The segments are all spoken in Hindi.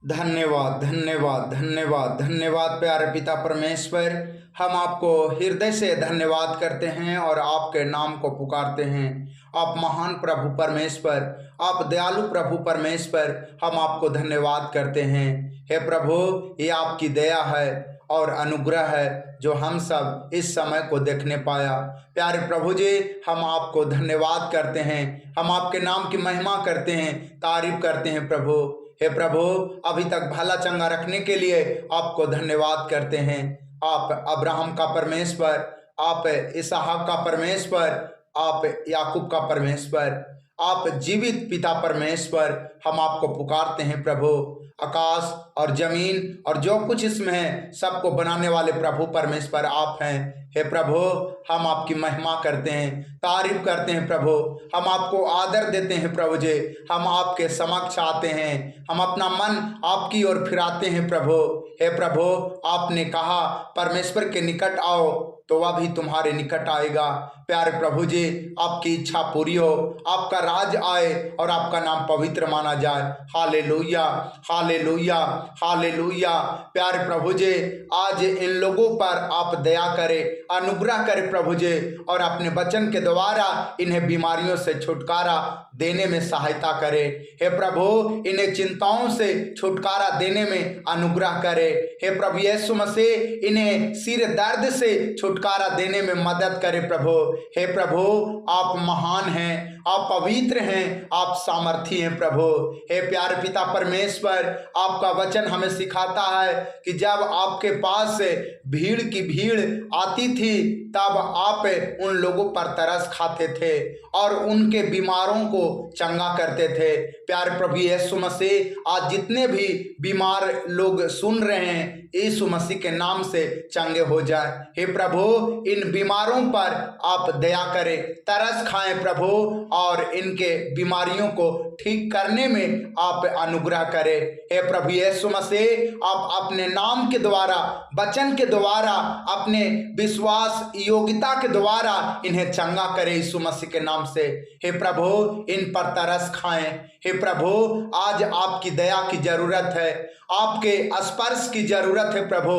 धन्यवाद धन्यवाद धन्यवाद धन्यवाद प्यारे पिता परमेश्वर। हम आपको हृदय से धन्यवाद करते हैं और आपके नाम को पुकारते हैं। आप महान प्रभु परमेश्वर, आप दयालु प्रभु परमेश्वर, हम आपको धन्यवाद करते हैं। हे प्रभु, ये आपकी दया है और अनुग्रह है जो हम सब इस समय को देखने पाया। प्यारे प्रभु जी, हम आपको धन्यवाद करते हैं, हम आपके नाम की महिमा करते हैं, तारीफ करते हैं प्रभु। हे प्रभु, अभी तक भला चंगा रखने के लिए आपको धन्यवाद करते हैं। आप अब्राहम का परमेश्वर, आप इसहाक का परमेश्वर, आप याकूब का परमेश्वर, आप जीवित पिता परमेश्वर, हम आपको पुकारते हैं प्रभु। आकाश और जमीन और जो कुछ इसमें है सबको बनाने वाले प्रभु परमेश्वर आप हैं। हे प्रभु, हम आपकी महिमा करते हैं, तारीफ करते हैं प्रभु, हम आपको आदर देते हैं प्रभु जी। हम आपके समक्ष आते हैं, हम अपना मन आपकी ओर फिराते हैं प्रभु। हे प्रभु, आपने कहा परमेश्वर के निकट आओ तो वह भी तुम्हारे निकट आएगा। प्यारे प्रभु जी, आपकी इच्छा पूरी हो, आपका राज आए और आपका नाम पवित्र माना जाए। Hallelujah hallelujah hallelujah. प्यारे प्रभु जी, आज इन लोगों पर आप दया करें, अनुग्रह करें प्रभु जी, और अपने वचन के द्वारा इन्हें बीमारियों से छुटकारा देने में सहायता करें। हे प्रभु, इन्हें चिंताओं से छुटकारा देने में अनुग्रह करें। हे प्रभु यीशु मसीह, इन्हें सिर दर्द से छुटकारा देने में मदद करें प्रभु। हे प्रभु, आप महान हैं, आप पवित्र हैं, आप सामर्थी हैं प्रभु। हे प्यारे पिता परमेश्वर, आपका वचन हमें सिखाता है कि जब आपके पास भीड़ की भीड़ आती थी तब आप उन लोगों पर तरस खाते थे और उनके बीमारों को चंगा करते थे। प्यारे प्रभु यीशु मसीह, आज जितने भी बीमार लोग सुन रहे हैं, यीशु मसीह के नाम से चंगे हो जाए। हे प्रभु, इन बीमारों पर आप दया करें, तरस खाएं प्रभु, और इनके बीमारियों को ठीक करने में आप अनुग्रह करें। हे प्रभु यीशु मसीह, आप अपने नाम के द्वारा, वचन के द्वारा, अपने विश्वास योग्यता के द्वारा इन्हें चंगा करें यीशु मसीह के नाम से। हे प्रभु, इन पर तरस खाएं। हे प्रभु, आज आपकी दया की जरूरत है, आपके स्पर्श की जरूरत है प्रभु,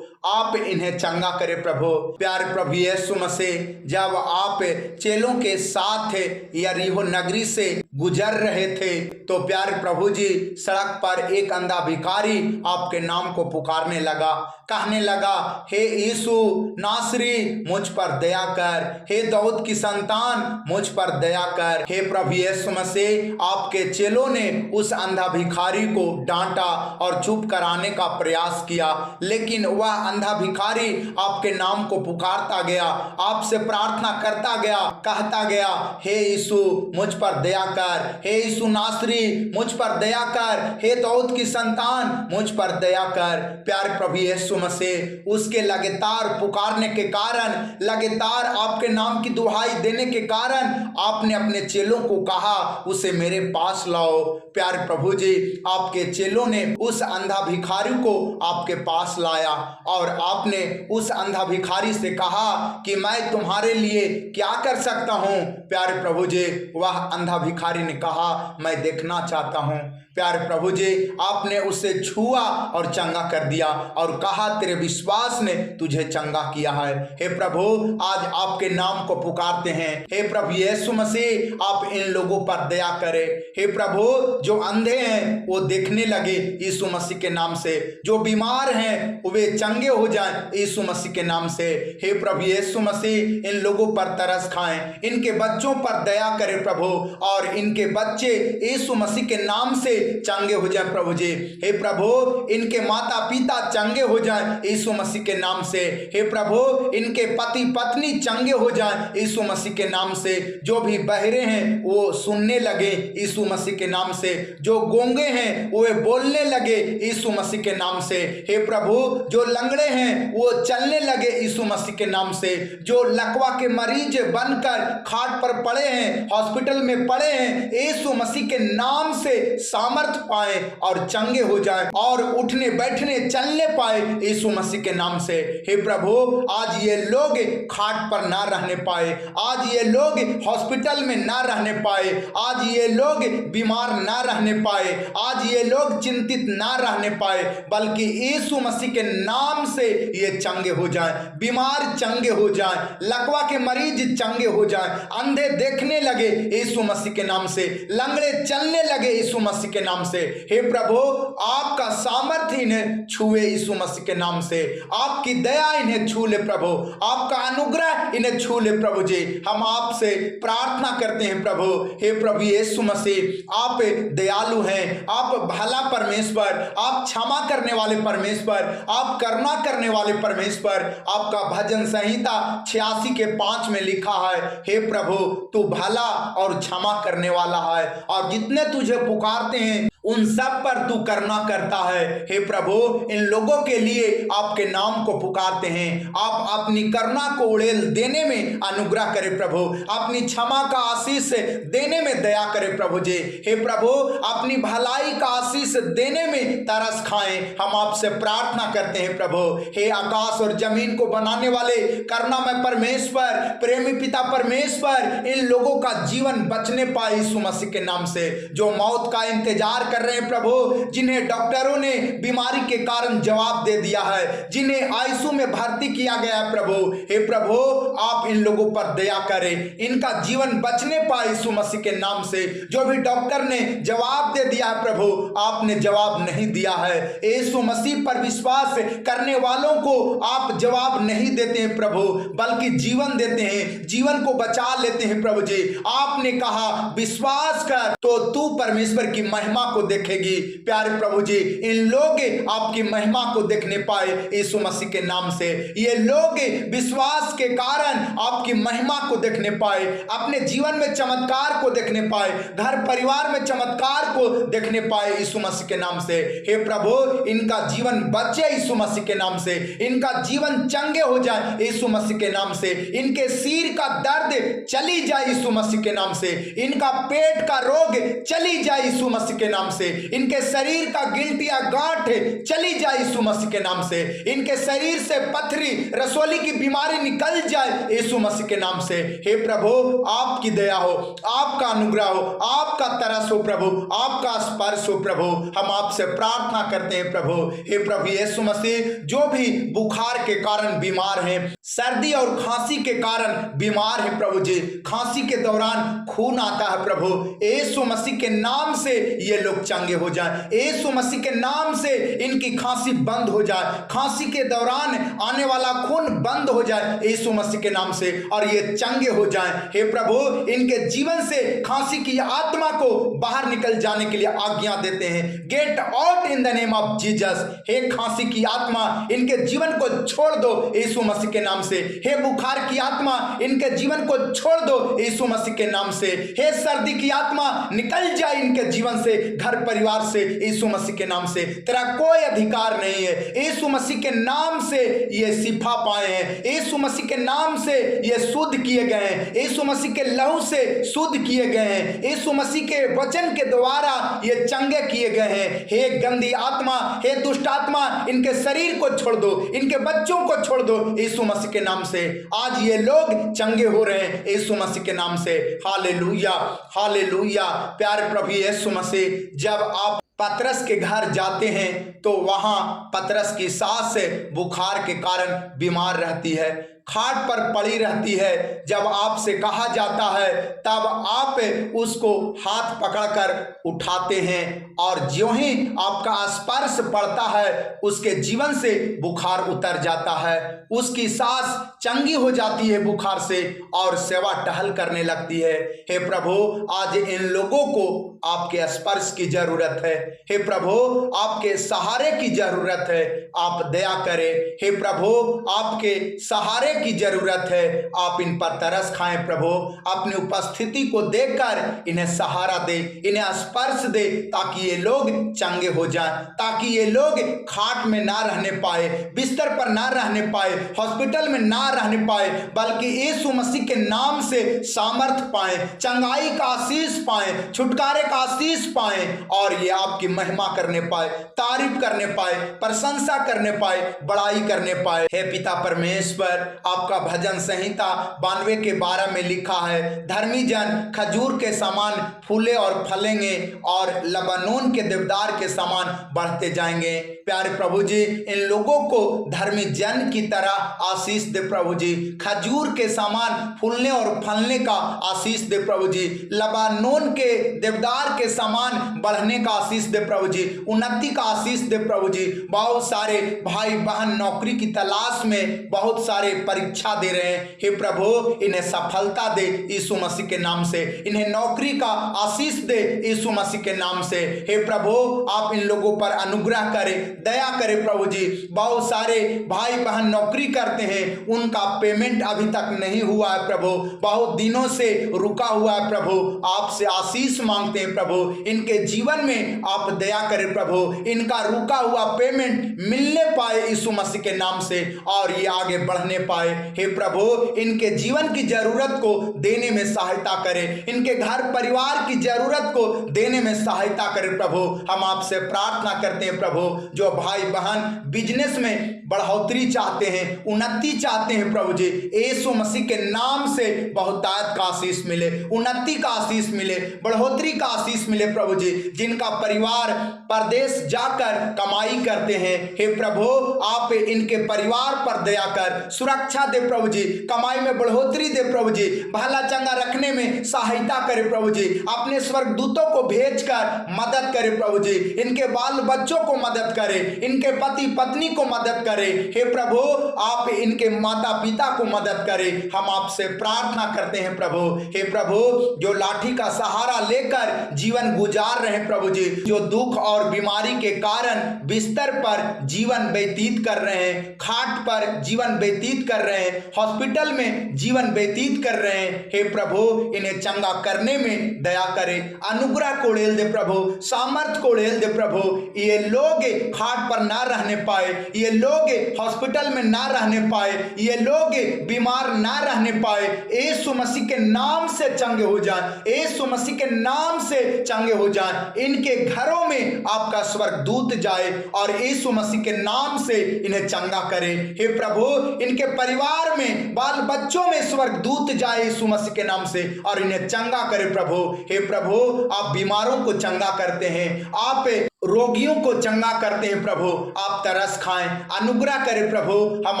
आप इन्हें चंगा करें प्रभु। प्यारे प्रभु यीशु मसीह, जब आप चेलों के साथ यरीहो नगरी से गुजर रहे थे तो प्यारे प्रभु जी, सड़क पर एक अंधा भिखारी आपके नाम को पुकारने लगा, कहने लगा, हे यीशु नासरी, मुझ पर दया कर, हे दाऊद की संतान, मुझ पर दया कर। हे प्रभु यीशु मसीह, आपके चेलों ने उस अंधा भिखारी को डांटा और चुप कराने का प्रयास किया, लेकिन वह अंधा भिखारी आपके नाम को पुकारता गया, आपसे प्रार्थना करता गया, कहता गया, हे यीशु मुझ पर दया कर, हे यीशु नासरी मुझ पर दया कर, हे दाऊद की संतान मुझ पर दया कर। प्यारे प्रभु यीशु मसीह, उसके लगातार पुकारने के कारण, लगातार आपके नाम की दुहाई देने के कारण आपने अपने चेलों को कहा, उसे मेरे पास लाओ। प्यारे प्रभु जी, आपके चेलों ने उस अंधा भिखारी को आपके पास लाया और आपने उस अंधा भिखारी से कहा कि मैं तुम्हारे लिए क्या कर सकता हूं। प्यारे प्रभु जी, वह अंधा भिखारी ने कहा, मैं देखना चाहता हूं। प्यारे प्रभु जी, आपने उसे छुआ और चंगा कर दिया और कहा, तेरे विश्वास ने तुझे चंगा किया है। हे प्रभु, आज आपके नाम को पुकारते हैं। हे प्रभु यीशु मसीह, आप इन लोगों पर दया करें। हे प्रभु, जो अंधे हैं वो देखने लगे यीशु मसीह के नाम से, जो बीमार हैं वे चंगे हो जाएं यीशु मसीह के नाम से। हे प्रभु यीशु मसीह, इन लोगों पर तरस खाएं, इनके बच्चों पर दया करें प्रभु, और इनके बच्चे यीशु मसीह के नाम से चंगे हो जाएं प्रभु जी। हे प्रभु, इनके माता पिता चंगे हो जाएं यीशु मसीह के नाम से। हे प्रभु, इनके पति पत्नी चंगे हो जाएं यीशु मसीह के नाम से। जो भी बहरे हैं वो सुनने लगे यीशु मसीह के नाम से, जो गूंगे हैं वो बोलने लगे यीशु मसीह के नाम से। हे प्रभु, जो लंगड़े हैं वो चलने लगे यीशु मसीह के नाम से, जो लकवा के मरीज बनकर खाट पर पड़े हैं, हॉस्पिटल में पड़े हैं, यीशु मसीह के नाम से सामर्थ पाए और चंगे हो जाए और उठने बैठने चलने पाए यीशु मसीह के नाम से। हे प्रभु, आज ये लोग खाट पर ना रहने पाए, आज ये लोग हॉस्पिटल में ना रहने पाए, आज ये लोग बीमार ना रहने पाए, आज ये लोग चिंतित ना रहने पाए, बल्कि यीशु मसीह के नाम से ये चंगे हो जाएं, बीमार चंगे हो जाएं, लकवा के मरीज चंगे हो जाएं, अंधे देखने लगे यीशु मसीह के नाम से, लंगड़े चलने लगे यीशु मसीह के नाम से। हे प्रभु, आपका सामर्थ्य इन्हें छुए यीशु मसीह के नाम से, आपकी दया इन्हें छू ले प्रभु, आपका अनुग्रह इन्हें छू ले प्रभु जी। हम आपसे प्रार्थना करते हैं प्रभु। हे प्रभु यीशु मसीह, आप दयालु हैं, आप भला परमेश्वर, आप क्षमा करने वाले परमेश्वर, आप करुणा करने वाले परमेश्वर। आपका भजन संहिता 86:5 में लिखा है, हे प्रभु तू भला और क्षमा करने वाला है और जितने तुझे पुकारते हैं उन सब पर तू करुणा करता है। हे प्रभु, इन लोगों के लिए आपके नाम को पुकारते हैं, आप अपनी करुणा को उड़ेल देने में अनुग्रह करें प्रभु, अपनी क्षमा का आशीष देने में दया करें प्रभु जी। हे प्रभु, अपनी भलाई का आशीष देने में तरस खाएं, हम आपसे प्रार्थना करते हैं प्रभु। हे आकाश और जमीन को बनाने वाले करुणामय परमेश्वर, प्रेमी पिता परमेश्वर, इन लोगों का जीवन बचने पाए यीशु मसीह के नाम से, जो मौत का इंतजार कर रहे हैं प्रभु, जिन्हें डॉक्टरों ने बीमारी के कारण जवाब दे दिया है, जिन्हें आईसीयू में भर्ती किया गया है प्रभु। हे प्रभु, आप इन लोगों पर दया करें, इनका जीवन बचने पाए यीशु मसीह के नाम से। जो भी डॉक्टर ने जवाब दे दिया है प्रभु, आपने जवाब नहीं दिया है। यीशु मसीह पर विश्वास करने वालों को आप जवाब नहीं देते हैं प्रभु, बल्कि जीवन देते हैं, जीवन को बचा लेते हैं प्रभु जी। आपने कहा विश्वास कर तो तू परमेश्वर की महिमा को देखेगी। प्यारे प्रभु जी, इन लोग आपकी महिमा को देखने पाए यीशु मसीह के नाम से, ये लोग विश्वास के कारण आपकी महिमा को देखने पाए, अपने जीवन में चमत्कार को देखने पाए, घर परिवार में चमत्कार को देखने पाए यीशु मसीह के नाम से। हे प्रभु, इनका जीवन बचे यीशु मसीह के नाम से, इनका जीवन चंगे हो जाए यीशु मसीह के नाम से, इनके सिर का दर्द चली जाए यीशु मसीह के नाम से, इनका पेट का रोग चली जाए यीशु मसीह के नाम से, इनके शरीर का गिल्टिया गांठ चली जाए यीशु मसीह के नाम से, इनके शरीर से पथरी रसोली की बीमारी निकल जाए यीशु मसीह के नाम से। हे प्रभु, आपकी दया हो, आपका अनुग्रह हो, आपका तरस हो प्रभु, आपका स्पर्श हो प्रभु, हम आपसे प्रार्थना करते हैं प्रभु। हे प्रभु यीशु मसीह, जो भी बुखार के कारण बीमार हैं, सर्दी और खांसी के कारण बीमार है प्रभु जी, खांसी के दौरान खून आता है प्रभु, यीशु मसीह के नाम से ये लोग चंगे हो जाएं, यीशु मसीह के नाम से इनकी खांसी बंद हो जाए, खांसी के दौरान आने वाला खून बंद हो जाए यीशु मसीह के नाम से, और ये चंगे हो जाएं। हे प्रभु, इनके जीवन से खांसी की आत्मा को बाहर निकल जाने के लिए आज्ञा देते हैं, get out in the name of Jesus. हे खांसी की आत्मा, इनके जीवन को छोड़ दो यीशु मसीह के नाम से। हे बुखार की आत्मा, इनके जीवन को छोड़ दो यीशु मसीह के नाम से। हे सर्दी की आत्मा, निकल जाए इनके जीवन से, घर परिवार से यीशु मसीह के नाम से। तेरा कोई अधिकार नहीं है, यीशु मसीह के नाम से ये शिफा पाए हैं, यीशु मसीह के नाम से ये शुद्ध किए गए हैं, यीशु मसीह के लहू से शुद्ध किए गए हैं, यीशु मसीह के वचन के द्वारा ये चंगे किए गए हैं। हे गंदी आत्मा, हे दुष्ट आत्मा, इनके शरीर को छोड़ दो, इनके बच्चों को छोड़ दो यीशु मसीह के नाम से। आज ये लोग चंगे हो रहे हैं यीशु मसीह के नाम से। Hallelujah, hallelujah. प्यारे प्रभु यीशु मसीह, जब आप पतरस के घर जाते हैं तो वहां पतरस की सास बुखार के कारण बीमार रहती है, खाट पर पड़ी रहती है। जब आपसे कहा जाता है तब आप उसको हाथ पकड़कर उठाते हैं और ज्यों ही आपका स्पर्श पड़ता है उसके जीवन से बुखार उतर जाता है, उसकी सांस चंगी हो जाती है बुखार से और सेवा टहल करने लगती है। हे प्रभु, आज इन लोगों को आपके स्पर्श की जरूरत है। हे प्रभु, आपके सहारे की जरूरत है, आप दया करें। हे प्रभु, आपके सहारे की जरूरत है, आप इन पर तरस खाएं प्रभु, अपनी उपस्थिति को देखकर इन्हें सहारा दे, इन्हें स्पर्श दे, ताकि ये लोग चंगे हो जाएं, ताकि ये लोग खाट में ना रहने पाए, बिस्तर पर ना रहने पाए, हॉस्पिटल में ना रहने पाए, बल्कि यीशु मसीह के नाम से सामर्थ पाए, चंगाई का आशीष पाए, छुटकारे का आशीष पाए और ये आपकी महिमा करने पाए, तारीफ करने पाए, प्रशंसा करने पाए, बड़ाई करने पाए। हे पिता परमेश्वर, आपका भजन संहिता 92 के 12 में लिखा है, धर्मी जन खजूर के समान फूले और फलेंगे और लबानोन के देवदार के समान बढ़ते जाएंगे। प्यारे प्रभु जी, इन लोगों को धर्मी जन की तरह आशीष दे प्रभु जी, खजूर के समान फूलने और फलने का आशीष दे प्रभु जी, लबानोन के देवदार के समान बढ़ने का आशीष दे प्रभु जी, उन्नति का आशीष दे प्रभु जी। बहुत सारे भाई बहन नौकरी की तलाश में बहुत सारे परीक्षा दे रहे हैं, हे प्रभु इन्हें सफलता दे यीशु मसीह के नाम से, इन्हें नौकरी का आशीष दे यीशु मसीह के नाम से। हे प्रभु आप इन लोगों पर अनुग्रह करें, दया करें प्रभु जी। बहुत सारे भाई बहन नौकरी करते हैं, उनका पेमेंट अभी तक नहीं हुआ है प्रभु, बहुत दिनों से रुका हुआ है प्रभु, आपसे आशीष मांगते हैं प्रभु, इनके जीवन में आप दया करें प्रभु, इनका रुका हुआ पेमेंट मिलने पाए यीशु मसीह के नाम से और ये आगे बढ़ने पाए। हे प्रभु इनके जीवन की जरूरत को देने में सहायता करें, इनके घर परिवार की जरूरत को देने में सहायता करें प्रभु। हम आपसे प्रार्थना करते हैं प्रभु, जो भाई बहन बिजनेस में बढ़ोतरी चाहते हैं, उन्नति चाहते हैं प्रभु जी, यीशु मसीह के नाम से बहुतायत का आशीष मिले, उन्नति का आशीष मिले, बढ़ोतरी का आशीष मिले प्रभु जी। जिनका परिवार परदेश जाकर कमाई करते हैं, हे प्रभु आप इनके परिवार पर दया कर सुरक्षा दे प्रभु जी, कमाई में बढ़ोतरी दे प्रभु जी, भला चंगा रखने में सहायता करे प्रभु जी, अपने स्वर्गदूतों को भेजकर मदद करे प्रभु जी, इनके बाल बच्चों को मदद करे, इनके पति पत्नी को मदद करे। हे प्रभु आप इनके माता पिता को मदद करें, हम आपसे प्रार्थना करते हैं प्रभु। हे प्रभु जो लाठी का सहारा लेकर जीवन गुजार रहे हैं प्रभु जी, जो दुख और बीमारी के कारण बिस्तर पर जीवन व्यतीत कर रहे हैं, खाट पर जीवन व्यतीत कर रहे हैं, हॉस्पिटल में जीवन व्यतीत कर रहे हैं, हे प्रभु इन्हें चंगा करने में दया करें, अनुग्रह को उड़ेल दे प्रभु, सामर्थ को उड़ेल दे प्रभु। ये लोग खाट पर ना रहने पाए, ये लोग हॉस्पिटल में ना रहने पाए, ये लोग बीमार ना रहने पाए, यीशु मसीह के नाम से चंगे हो जाएं, यीशु मसीह के नाम से चंगे हो जाएं। इनके घरों में आपका स्वर्गदूत जाए और यीशु मसीह के नाम से इन्हें चंगा करें। हे प्रभु इनके परिवार में बाल बच्चों में स्वर्गदूत जाए यीशु मसीह के नाम से और इन्हें चंगा करे प्रभु। हे प्रभु आप बीमारों को चंगा करते हैं, आप रोगियों को चंगा करते हैं प्रभु, आप तरस खाएं, अनुग्रह करें प्रभु, हम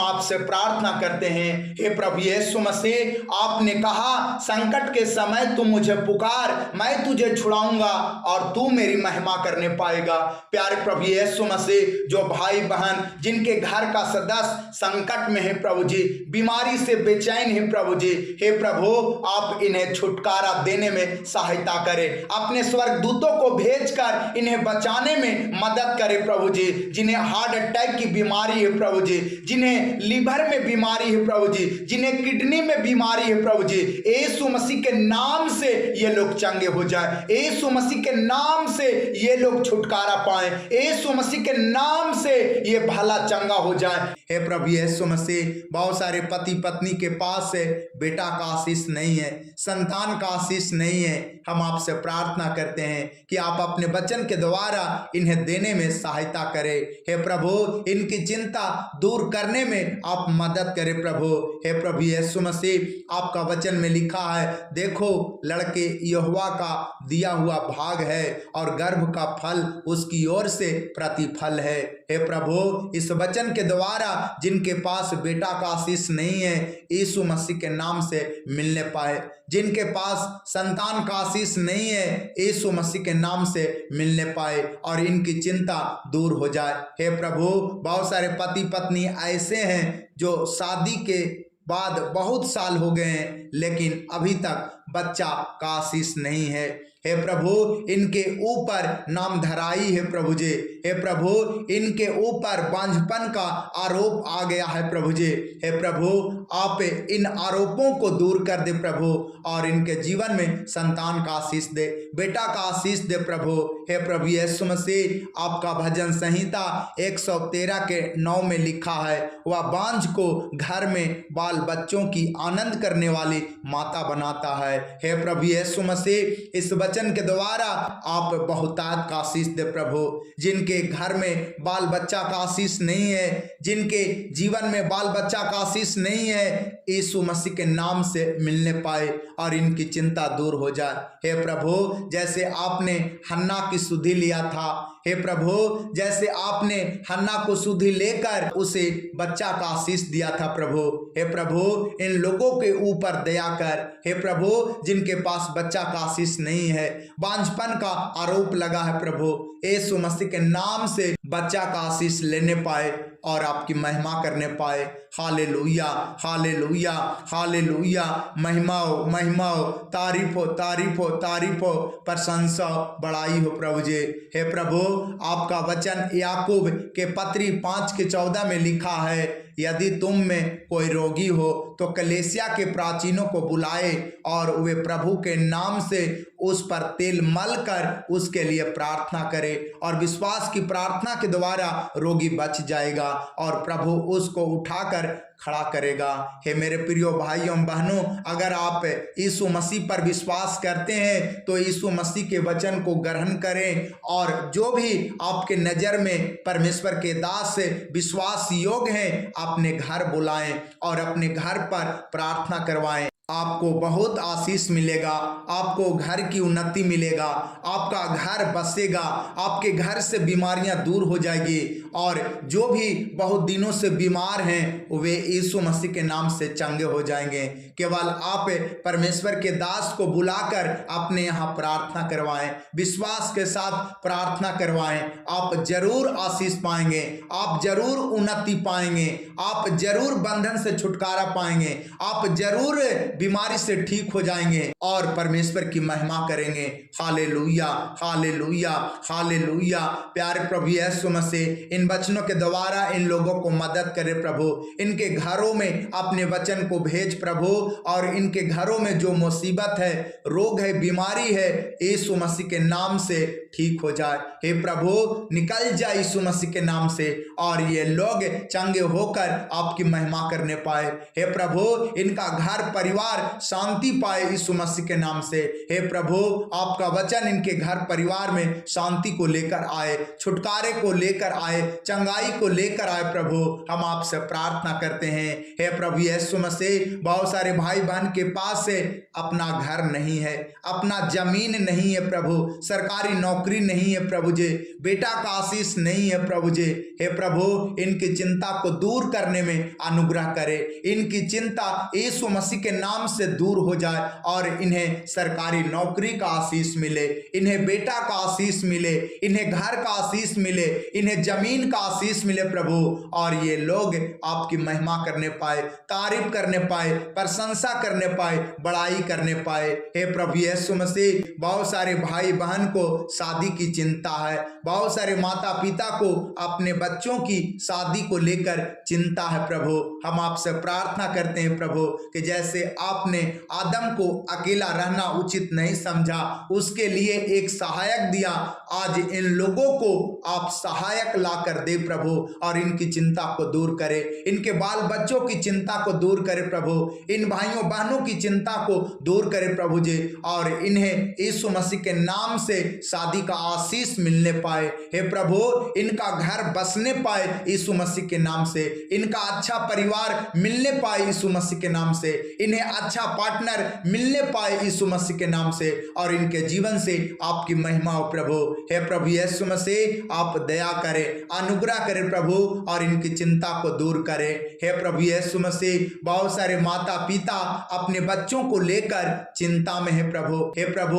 आपसे प्रार्थना करते हैं। हे प्रभु यीशु मसीह आपने कहा संकट के समय तू मुझे पुकार, मैं तुझे छुड़ाऊंगा और तू मेरी महिमा करने पाएगा। प्यारे प्रभु यीशु मसीह जो भाई बहन जिनके घर का सदस्य संकट में है प्रभु जी, बीमारी से बेचैन है प्रभु जी, हे प्रभु आप इन्हें छुटकारा देने में सहायता करें, अपने स्वर्गदूतों को भेजकर इन्हें बचाने में मदद करे प्रभु जी। जिन्हें हार्ट अटैक की बीमारी है प्रभु जी, जिन्हें लीवर में बीमारी है प्रभु जी, जिन्हें किडनी में बीमारी है प्रभु जी, यीशु मसीह के नाम से ये लोग चंगे हो जाएं, यीशु मसीह के नाम से ये लोग छुटकारा पाएं, यीशु मसीह के नाम से ये भला चंगा हो जाए। हे प्रभु यीशु मसीह बहुत सारे पति पत्नी के पास है बेटा का आशीष नहीं है, संतान का आशीष नहीं है, हम आपसे प्रार्थना करते हैं कि आप अपने वचन के द्वारा इन्हें देने में सहायता करें। हे प्रभु इनकी चिंता दूर करने में आप मदद करें प्रभु। हे प्रभु यीशु मसीह आपका वचन में लिखा है, देखो लड़के यहोवा का दिया हुआ भाग है और गर्भ का फल उसकी ओर से प्रतिफल है। हे प्रभु इस वचन के द्वारा जिनके पास बेटा का आशीष नहीं है यीशु मसीह के नाम से मिलने पाए, जिनके पास संतान का आशीष नहीं है यीशु मसीह के नाम से मिलने पाए और इनकी चिंता दूर हो जाए। हे प्रभु बहुत सारे पति पत्नी ऐसे हैं जो शादी के बाद बहुत साल हो गए हैं लेकिन अभी तक बच्चा का आशीष नहीं है। हे प्रभु इनके ऊपर नाम धराई है प्रभु जी, हे प्रभु इनके ऊपर बांझपन का आरोप आ गया है प्रभु जी। हे प्रभु आप इन आरोपों को दूर कर दे प्रभु और इनके जीवन में संतान का आशीष दे, बेटा का आशीष दे प्रभु। हे प्रभु यीशु मसीह आपका भजन संहिता 113 के 9 में लिखा है, वह बांझ को घर में बाल बच्चों की आनंद करने वाली माता बनाता है। हे प्रभु यीशु मसीह इस वचन के द्वारा आप बहुतायत का आशीष दे प्रभु। जिनके घर में बाल बच्चा का आशीष नहीं है, जिनके जीवन में बाल बच्चा का आशीष नहीं है, यीशु मसीह के नाम से मिलने पाए और इनकी चिंता दूर हो जाए। हे प्रभु, जैसे आपने हन्ना की सुधि लिया था, हे प्रभु, जैसे आपने हन्ना को सुधि लेकर उसे बच्चा का आशीष दिया था प्रभु, हे प्रभु, इन लोगों के ऊपर दया कर। हे प्रभु, जिनके पास बच्चा का आशीष नहीं है, बांझपन का आरोप लगा है प्रभु, यीशु मसीह के नाम से बच्चा का आशीष लेने पाए और आपकी महिमा करने पाए। Hallelujah, hallelujah, hallelujah. महिमा हो, महिमा हो, तारीफ हो, तारीफ हो, तारीफ हो, प्रशंसा बड़ाई हो प्रभु जी। हे प्रभु, आपका वचन याकूब के पत्री 5:14 में लिखा है, यदि तुम में कोई रोगी हो तो कलीसिया के प्राचीनों को बुलाए और वे प्रभु के नाम से उस पर तेल मल कर उसके लिए प्रार्थना करे और विश्वास की प्रार्थना के द्वारा रोगी बच जाएगा और प्रभु उसको उठाकर खड़ा करेगा। हे मेरे प्रियो भाइयों बहनों, अगर आप यीशु मसीह पर विश्वास करते हैं तो यीशु मसीह के वचन को ग्रहण करें और जो भी आपके नज़र में परमेश्वर के दास विश्वास योग्य हैं, अपने घर बुलाएं और अपने घर पर प्रार्थना करवाएं। आपको बहुत आशीष मिलेगा, आपको घर की उन्नति मिलेगा, आपका घर बसेगा, आपके घर से बीमारियां दूर हो जाएगी और जो भी बहुत दिनों से बीमार हैं वे यीशु मसीह के नाम से चंगे हो जाएंगे। केवल आप परमेश्वर के दास को बुलाकर अपने यहाँ प्रार्थना करवाएं, विश्वास के साथ प्रार्थना करवाएं, आप जरूर आशीष पाएंगे, आप जरूर उन्नति पाएंगे, आप जरूर बंधन से छुटकारा पाएंगे, आप जरूर बीमारी से ठीक हो जाएंगे और परमेश्वर की महिमा करेंगे। Hallelujah, hallelujah, hallelujah. प्यारे प्रभु यीशु मसीह, इन वचनों के द्वारा इन लोगों को मदद करे प्रभु, इनके घरों में अपने वचन को भेज प्रभु और इनके घरों में जो मुसीबत है, रोग है, बीमारी है, यीशु मसीह के नाम से ठीक हो जाए। हे प्रभु, निकल जाए यीशु मसीह के नाम से और ये लोग चंगे होकर आपकी महिमा करने पाए। हे प्रभु, इनका घर परिवार शांति पाए यीशु मसीह के नाम से। हे प्रभु, आपका वचन इनके घर परिवार में शांति को लेकर आए, छुटकारे को लेकर आए, चंगाई को लेकर आए। प्रभु, हम आपसे प्रार्थना करते हैं। हे प्रभु यीशु मसीह, बहुत सारे भाई बहन के पास से अपना घर नहीं है, अपना जमीन नहीं है प्रभु, सरकारी नौकरी नहीं है प्रभु जी, बेटा का आशीष नहीं है प्रभु जी। हे प्रभु, इनकी चिंता को दूर करने में अनुग्रह करे, इनकी चिंता यीशु मसीह के नाम से दूर हो जाए और इन्हें सरकारी नौकरी का आशीष मिले, इन्हें बेटा का आशीष मिले, इन्हें घर का आशीष मिले, इन्हें जमीन का आशीष मिले प्रभु, और ये लोग आपकी महिमा करने पाए, तारीफ करने पाए, प्रशंसा करने पाए, बड़ाई करने पाए। हे प्रभु यीशु मसीह, बहुत सारे भाई बहन को शादी की चिंता है, बहुत सारे माता पिता को अपने बच्चों की शादी को लेकर चिंता है प्रभु। हम आपसे प्रार्थना करते हैं प्रभु कि जैसे आपने आदम को अकेला रहना उचित नहीं समझा, उसके लिए एक सहायक दिया, आज इन लोगों को आप सहायक ला कर दे प्रभु और इनकी चिंता को दूर करे, इनके बाल बच्चों की चिंता को दूर करे प्रभु, इन भाइयों बहनों की चिंता को दूर करे प्रभु जी, और इन्हें यीशु मसीह के नाम से शादी का आशीष मिलने पाए। हे प्रभु, इनका घर बसने पाए यीशु मसीह के नाम से, इनका अच्छा परिवार मिलने पाए यीशु मसीह के नाम से, इन्हें अच्छा पार्टनर मिलने पाए यीशु मसीह के नाम से और इनके जीवन से आपकी महिमा हो प्रभु। हे प्रभु यीशु मसीह, आप दया करें, अनुग्रह करें प्रभु और इनकी चिंता को दूर करें। हे प्रभु यीशु मसीह, बहुत सारे माता पिता अपने बच्चों को लेकर चिंता में है प्रभु। हे प्रभु,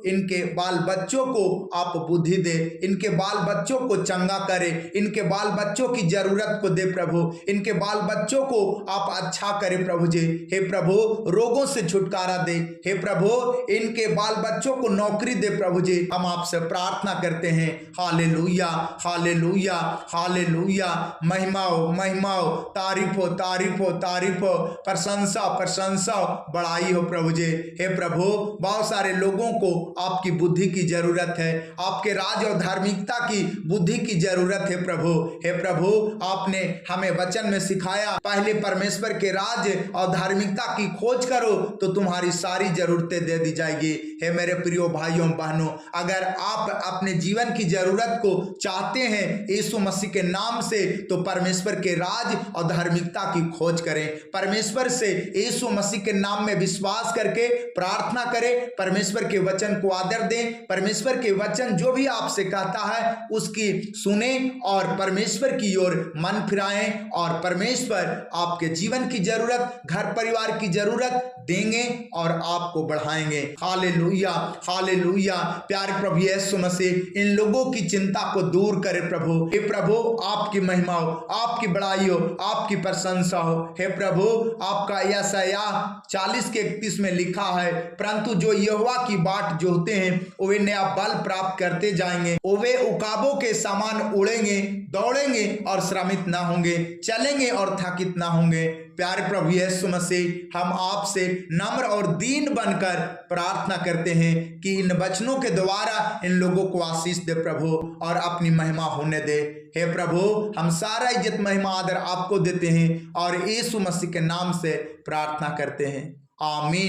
इनके बाल बच्चों को आप बुद्धि दे, इनके बाल बच्चों को चंगा करे, इनके बाल बच्चों की जरूरत को दे प्रभु, इनके बाल बच्चों को आप अच्छा करे प्रभु जी। हे प्रभु, रोगों से छुटकारा दे, हे प्रभु, इनके बाल बच्चों को नौकरी दे प्रभु जी। हम आपसे प्रार्थना करते हैं। Hallelujah, hallelujah, hallelujah. महिमा हो, महिमा हो, तारीफ हो, तारीफ हो, तारीफ हो, प्रशंसा प्रशंसा बड़ाई हो प्रभु जी। हे प्रभु, बहुत सारे लोगों को आपकी बुद्धि की जरूरत है, आपके राज और धार्मिकता की बुद्धि की जरूरत है प्रभु। हे प्रभु, आपने हमें वचन में सिखाया, पहले परमेश्वर के राज और धार्मिकता की खोज करो तो तुम्हारी सारी जरूरतें दे दी जाएगी। हे मेरे प्रियो भाइयों बहनों, अगर आप अपने जीवन की जरूरत को चाहते हैं यीशु मसीह के नाम से, तो परमेश्वर के राज और धार्मिकता की खोज करें। परमेश्वर से यीशु मसीह के नाम में विश्वास करके प्रार्थना करें, परमेश्वर के वचन को आदर दें, परमेश्वर के वचन जो भी आपसे कहता है उसकी सुने और परमेश्वर की ओर मन फिराएं, और परमेश्वर आपके जीवन की जरूरत, घर परिवार की जरूरत देंगे और आपको बढ़ाएंगे। Hallelujah, hallelujah. प्यारे प्रभु यीशु मसीह, इन लोगों की चिंता को दूर करे प्रभु। हे प्रभु, आपकी महिमा हो, आपकी बड़ाई हो, आपकी प्रशंसा हो। हे प्रभु, आपका यशायाह 40:31 में लिखा है, परंतु जो यहोवा की बाट जोहते हैं वे नया बल प्राप्त करते जाएंगे, वे उकाबों के समान उड़ेंगे, दौड़ेंगे और श्रमित ना होंगे, चलेंगे और थकित ना होंगे। प्यारे प्रभु यीशु मसीह, हम आपसे नम्र और दीन बनकर प्रार्थना करते हैं कि इन वचनों के द्वारा इन लोगों को आशीष दे प्रभु और अपनी महिमा होने दे। हे प्रभु, हम सारा इज्जत महिमा आदर आपको देते हैं और यीशु मसीह के नाम से प्रार्थना करते हैं, आमीन।